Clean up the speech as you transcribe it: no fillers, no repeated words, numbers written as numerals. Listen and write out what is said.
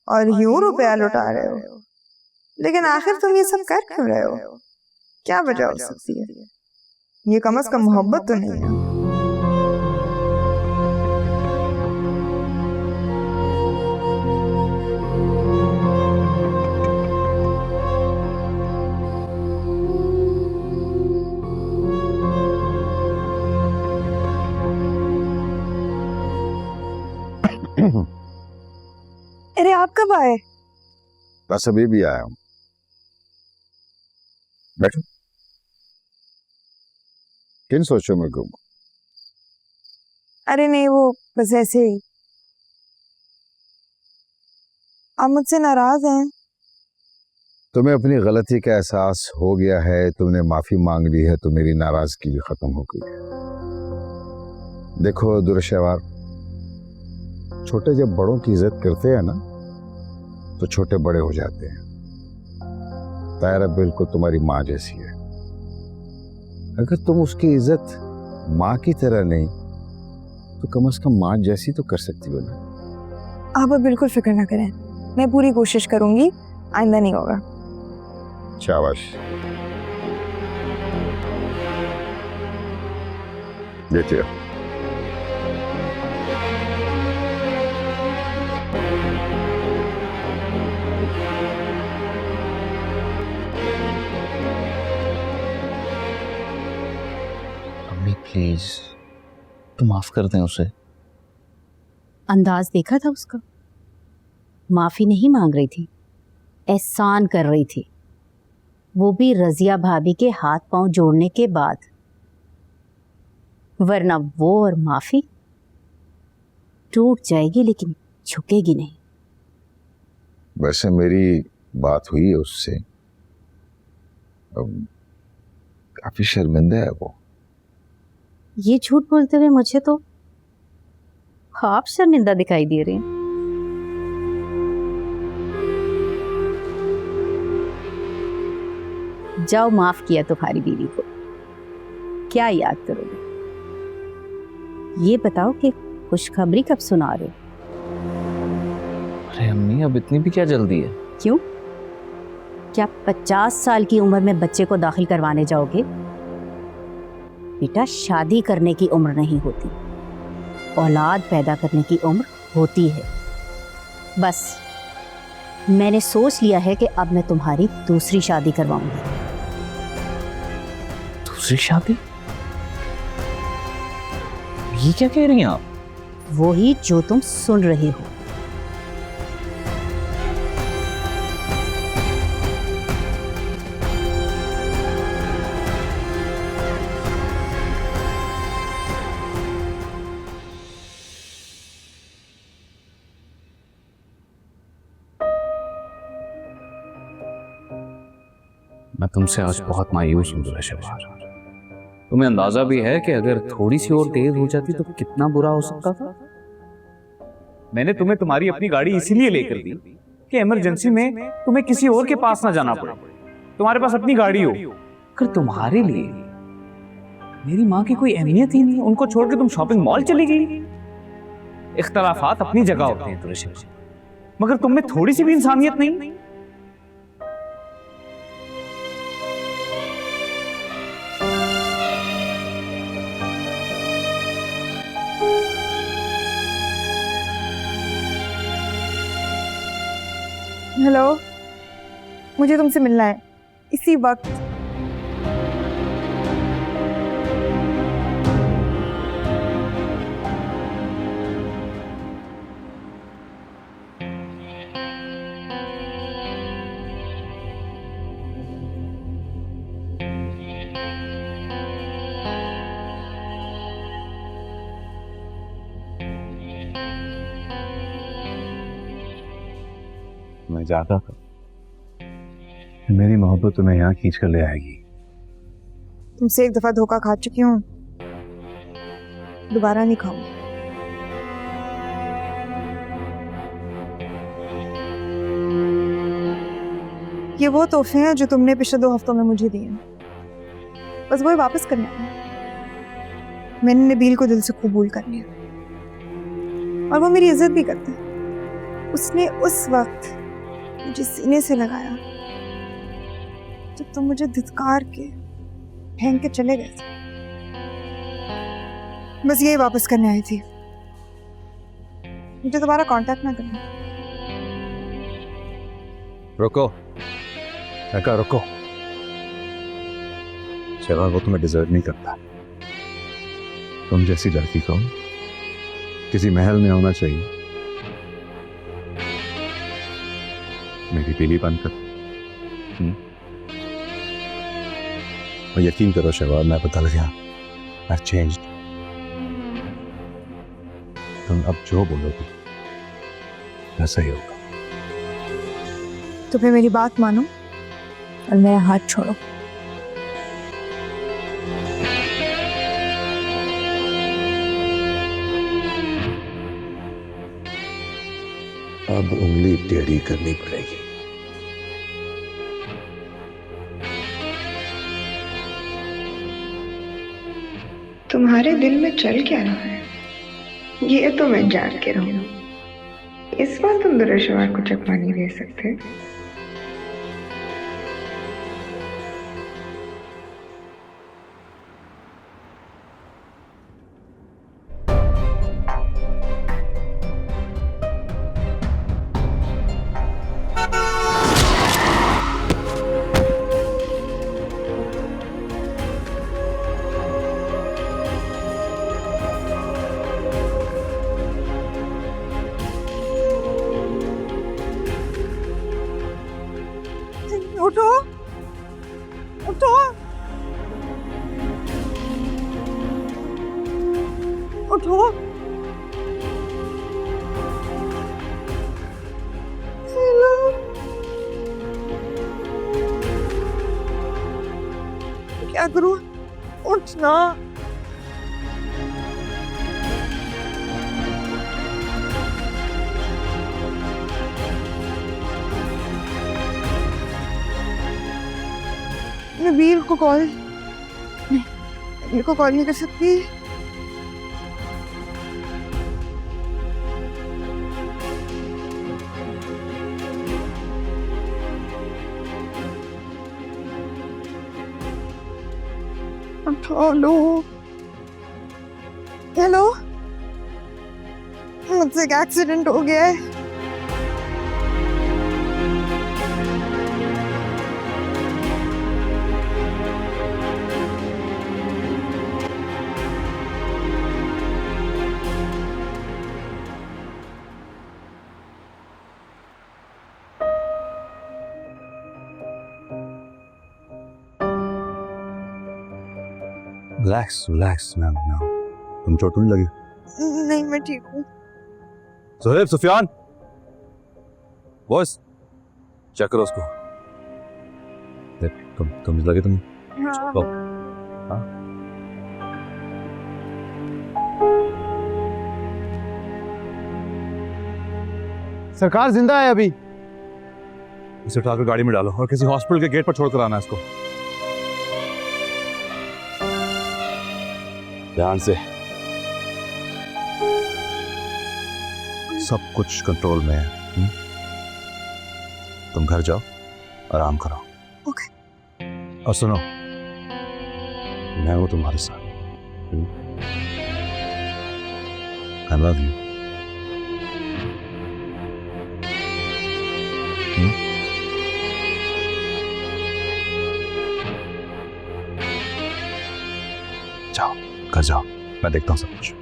और यूं रुपया लुटा रहे हो, लेकिन आखिर तुम ये सब कर क्यों रहे हो? क्या वजह हो सकती है? ये कम से कम मोहब्बत तो नहीं है। अरे आप कब आए? बस अभी भी आया हूं। बैठो। किन सोचों में गुम? अरे नहीं, वो बस ऐसे ही। आप मुझसे नाराज हैं? तुम्हें अपनी गलती का एहसास हो गया है, तुमने माफी मांग ली है, तो मेरी नाराजगी भी खत्म हो गई है। देखो दुर्शवार, छोटे जब बड़ों की इज्जत करते हैं ना, तो छोटे बड़े हो जाते हैं। तायरा बिल्कुल तुम्हारी माँ जैसी है। अगर तुम उसकी इज्जत माँ की तरह नहीं, तो कम से कम माँ जैसी तो कर सकती हो ना। आप बिल्कुल फिक्र ना करें, मैं पूरी कोशिश करूंगी, आइंदा नहीं होगा। शाबाश। लेते हो। प्लीज तो माफ कर दें उसे। अंदाज देखा था उसका, माफी नहीं मांग रही थी, एहसान कर रही थी, वो भी रजिया भाभी के हाथ पांव जोड़ने के बाद। वरना वो और माफी टूट जाएगी लेकिन झुकेगी नहीं। वैसे मेरी बात हुई है उससे, काफी शर्मिंदा है वो। ये झूठ बोलते हुए मुझे तो आप शर्मिंदा दिखाई दे रहे हैं। जाओ, माफ किया तुम्हारी बीवी को, क्या याद करोगे? ये बताओ कि खुशखबरी कब सुना रहे हो? अरे अम्मी, अब इतनी भी क्या जल्दी है? क्यों? क्या 50 साल की उम्र में बच्चे को दाखिल करवाने जाओगे? बेटा, शादी करने की उम्र नहीं होती, औलाद पैदा करने की उम्र होती है। बस मैंने सोच लिया है कि अब मैं तुम्हारी दूसरी शादी करवाऊंगी। दूसरी शादी? ये क्या कह रही हैं आप? वही जो तुम सुन रहे हो। मैं तुमसे आज बहुत मायूस हूँ दुर्शवार। तुम्हें अंदाजा भी है कि अगर थोड़ी सी और देर हो जाती तो कितना बुरा हो सकता था। मैंने तुम्हें तुम्हारी अपनी गाड़ी इसीलिए लेकर दी कि इमरजेंसी में तुम्हें किसी और के पास ना जाना पड़े, तुम्हारे पास अपनी गाड़ी हो। अगर तुम्हारे लिए मेरी माँ की कोई अहमियत ही नहीं, उनको छोड़ के तुम शॉपिंग मॉल चली गई। इख्तलाफात अपनी जगह होते हैं दुर्शवार, मगर तुम में थोड़ी सी भी इंसानियत नहीं। हेलो, मुझे तुमसे मिलना है इसी वक्त। मैं चाहता था कि मेरी मोहब्बत तुम्हें यहाँ खींच कर ले आएगी। तुमसे एक दफा धोखा खा चुकी हूँ, दोबारा नहीं खाऊंगी। ये वो तोहफे हैं जो तुमने पिछले 2 हफ्तों में मुझे दिए, बस वही वापस करने हैं। मैंने नबील को दिल से कबूल कर लिया और वो मेरी इज्जत भी करता है। उसने उस वक्त मुझे सीने से लगाया जब तुम मुझे धिक्कार के फेंक के चले गए थे। बस यही वापस करने आई थी, मुझे दोबारा कांटेक्ट ना करना। रुको एका, रुको। शहबाज वो तुम्हें डिजर्व नहीं करता। तुम जैसी लड़की को किसी महल में होना चाहिए। मेरी पीली बंद कर। और यकीन करो शहबाज, मैं बदल गया। I've changed। तुम अब जो बोलोगी वैसा ही होगा। तो फिर मेरी बात मानो और मेरा हाथ छोड़ो। अब उंगली टेढ़ी करनी पड़ेगी। तुम्हारे दिल में चल क्या रहा है ये तो मैं जान के रहूं। इस बार तुम दुरुशवार को चकमा नहीं दे सकते। उठो उठो उठो। क्या करूं? उठना। मैं वीर को कॉल नहीं, वीर को कॉल नहीं कर सकती। हेलो हेलो, मुझसे एक एक्सीडेंट हो गया है। Relax relax ma'am. तुम चोट नहीं लगी? नहीं, मैं ठीक हूँ। सुहेब, सुफियान, बॉस, चेक करो उसको। देख, तुम लगे तुम। हाँ। सरकार जिंदा है अभी। इसे उठाकर गाड़ी में डालो और किसी हॉस्पिटल के गेट पर छोड़कर आना इसको। ध्यान से। सब कुछ कंट्रोल में है। तुम घर जाओ, आराम करो। ओके। और सुनो, मैं हूं तुम्हारे साथ। I love you. जाओ, घर जाओ, मैं देखता हूँ सब कुछ।